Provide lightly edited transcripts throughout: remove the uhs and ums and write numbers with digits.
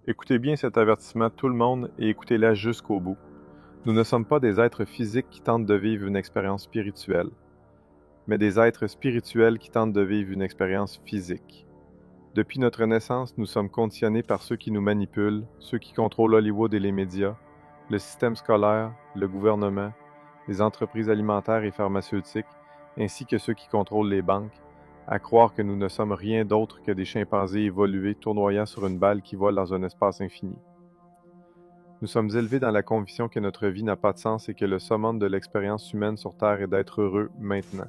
Écoutez bien cet avertissement tout le monde et écoutez-la jusqu'au bout. Nous ne sommes pas des êtres physiques qui tentent de vivre une expérience spirituelle, mais des êtres spirituels qui tentent de vivre une expérience physique. Depuis notre naissance, nous sommes conditionnés par ceux qui nous manipulent, ceux qui contrôlent Hollywood et les médias, le système scolaire, le gouvernement, les entreprises alimentaires et pharmaceutiques, ainsi que ceux qui contrôlent les banques, à croire que nous ne sommes rien d'autre que des chimpanzés évolués tournoyant sur une balle qui vole dans un espace infini. Nous sommes élevés dans la conviction que notre vie n'a pas de sens et que le summum de l'expérience humaine sur Terre est d'être heureux maintenant.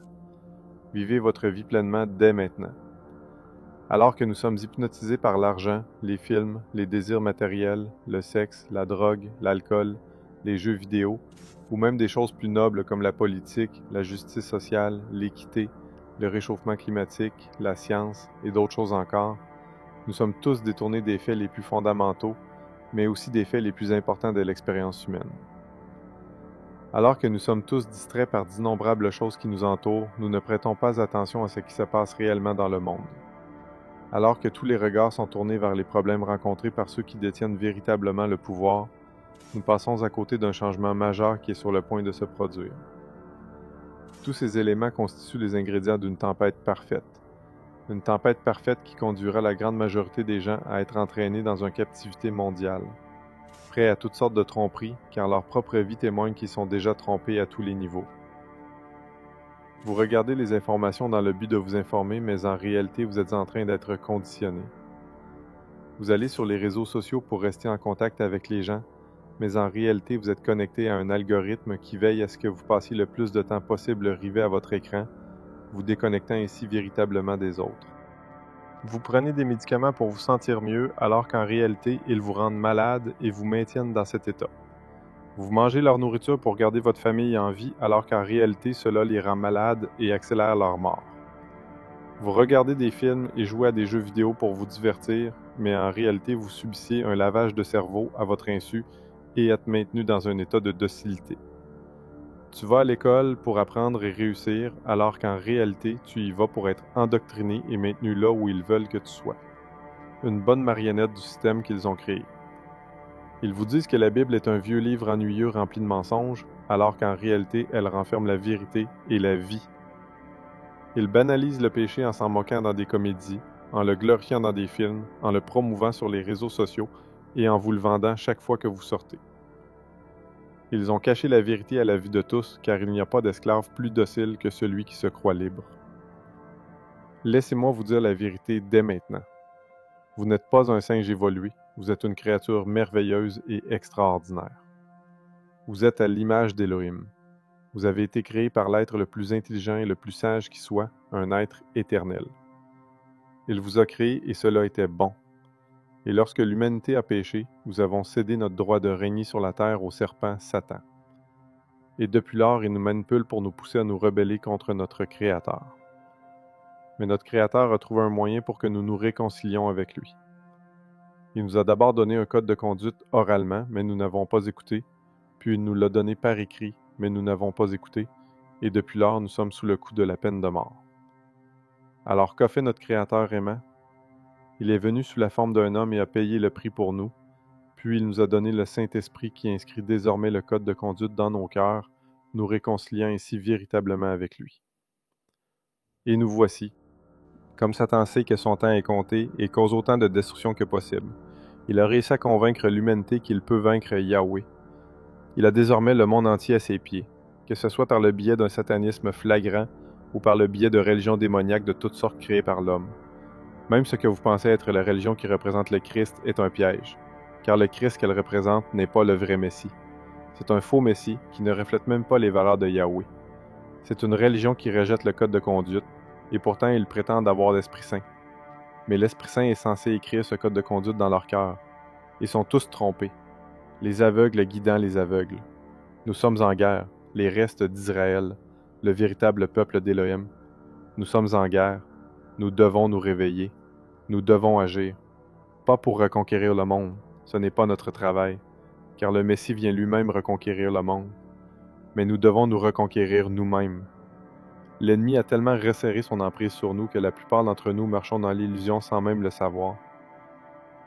Vivez votre vie pleinement dès maintenant. Alors que nous sommes hypnotisés par l'argent, les films, les désirs matériels, le sexe, la drogue, l'alcool, les jeux vidéo, ou même des choses plus nobles comme la politique, la justice sociale, l'équité, le réchauffement climatique, la science et d'autres choses encore, nous sommes tous détournés des faits les plus fondamentaux, mais aussi des faits les plus importants de l'expérience humaine. Alors que nous sommes tous distraits par d'innombrables choses qui nous entourent, nous ne prêtons pas attention à ce qui se passe réellement dans le monde. Alors que tous les regards sont tournés vers les problèmes rencontrés par ceux qui détiennent véritablement le pouvoir, nous passons à côté d'un changement majeur qui est sur le point de se produire. Tous ces éléments constituent les ingrédients d'une tempête parfaite. Une tempête parfaite qui conduira la grande majorité des gens à être entraînés dans une captivité mondiale, prêts à toutes sortes de tromperies, car leur propre vie témoigne qu'ils sont déjà trompés à tous les niveaux. Vous regardez les informations dans le but de vous informer, mais en réalité, vous êtes en train d'être conditionné. Vous allez sur les réseaux sociaux pour rester en contact avec les gens, mais en réalité, vous êtes connecté à un algorithme qui veille à ce que vous passiez le plus de temps possible rivé à votre écran, vous déconnectant ainsi véritablement des autres. Vous prenez des médicaments pour vous sentir mieux, alors qu'en réalité, ils vous rendent malade et vous maintiennent dans cet état. Vous mangez leur nourriture pour garder votre famille en vie, alors qu'en réalité, cela les rend malades et accélère leur mort. Vous regardez des films et jouez à des jeux vidéo pour vous divertir, mais en réalité, vous subissez un lavage de cerveau à votre insu et êtes maintenu dans un état de docilité. Tu vas à l'école pour apprendre et réussir, alors qu'en réalité, tu y vas pour être endoctriné et maintenu là où ils veulent que tu sois. Une bonne marionnette du système qu'ils ont créé. Ils vous disent que la Bible est un vieux livre ennuyeux rempli de mensonges, alors qu'en réalité, elle renferme la vérité et la vie. Ils banalisent le péché en s'en moquant dans des comédies, en le glorifiant dans des films, en le promouvant sur les réseaux sociaux et en vous le vendant chaque fois que vous sortez. Ils ont caché la vérité à la vue de tous, car il n'y a pas d'esclave plus docile que celui qui se croit libre. Laissez-moi vous dire la vérité dès maintenant. Vous n'êtes pas un singe évolué, vous êtes une créature merveilleuse et extraordinaire. Vous êtes à l'image d'Élohim. Vous avez été créé par l'être le plus intelligent et le plus sage qui soit, un être éternel. Il vous a créé et cela était bon. Et lorsque l'humanité a péché, nous avons cédé notre droit de régner sur la terre au serpent Satan. Et depuis lors, il nous manipule pour nous pousser à nous rebeller contre notre Créateur. Mais notre Créateur a trouvé un moyen pour que nous nous réconcilions avec lui. Il nous a d'abord donné un code de conduite oralement, mais nous n'avons pas écouté, puis il nous l'a donné par écrit, mais nous n'avons pas écouté, et depuis lors, nous sommes sous le coup de la peine de mort. Alors qu'a fait notre Créateur aimant? Il est venu sous la forme d'un homme et a payé le prix pour nous, puis il nous a donné le Saint-Esprit qui inscrit désormais le code de conduite dans nos cœurs, nous réconciliant ainsi véritablement avec lui. Et nous voici, comme Satan sait que son temps est compté et cause autant de destruction que possible. Il a réussi à convaincre l'humanité qu'il peut vaincre Yahweh. Il a désormais le monde entier à ses pieds, que ce soit par le biais d'un satanisme flagrant ou par le biais de religions démoniaques de toutes sortes créées par l'homme. Même ce que vous pensez être la religion qui représente le Christ est un piège, car le Christ qu'elle représente n'est pas le vrai Messie. C'est un faux Messie qui ne reflète même pas les valeurs de Yahweh. C'est une religion qui rejette le code de conduite, et pourtant ils prétendent avoir l'Esprit Saint. Mais l'Esprit Saint est censé écrire ce code de conduite dans leur cœur. Ils sont tous trompés, les aveugles guidant les aveugles. Nous sommes en guerre, les restes d'Israël, le véritable peuple d'Élohim. Nous sommes en guerre, nous devons nous réveiller, nous devons agir. Pas pour reconquérir le monde, ce n'est pas notre travail, car le Messie vient lui-même reconquérir le monde. Mais nous devons nous reconquérir nous-mêmes. L'ennemi a tellement resserré son emprise sur nous que la plupart d'entre nous marchons dans l'illusion sans même le savoir.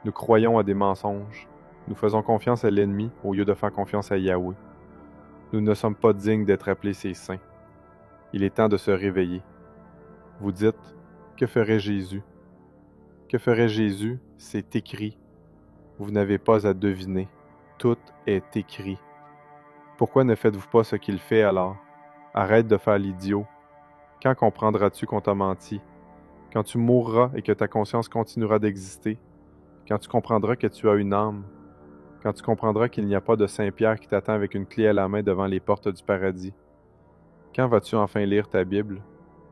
Nous croyons à des mensonges. Nous faisons confiance à l'ennemi au lieu de faire confiance à Yahweh. Nous ne sommes pas dignes d'être appelés ses saints. Il est temps de se réveiller. Vous dites, que ferait Jésus? Que ferait Jésus? C'est écrit. Vous n'avez pas à deviner. Tout est écrit. Pourquoi ne faites-vous pas ce qu'il fait alors? Arrête de faire l'idiot. Quand comprendras-tu qu'on t'a menti? Quand tu mourras et que ta conscience continuera d'exister? Quand tu comprendras que tu as une âme? Quand tu comprendras qu'il n'y a pas de Saint-Pierre qui t'attend avec une clé à la main devant les portes du paradis? Quand vas-tu enfin lire ta Bible?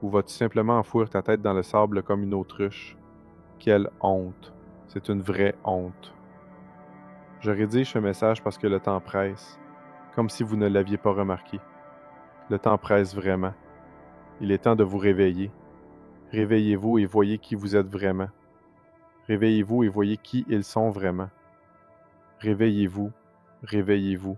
Ou vas-tu simplement enfouir ta tête dans le sable comme une autruche? Quelle honte! C'est une vraie honte. Je rédige ce message parce que le temps presse, comme si vous ne l'aviez pas remarqué. Le temps presse vraiment. Il est temps de vous réveiller. Réveillez-vous et voyez qui vous êtes vraiment. Réveillez-vous et voyez qui ils sont vraiment. Réveillez-vous, réveillez-vous,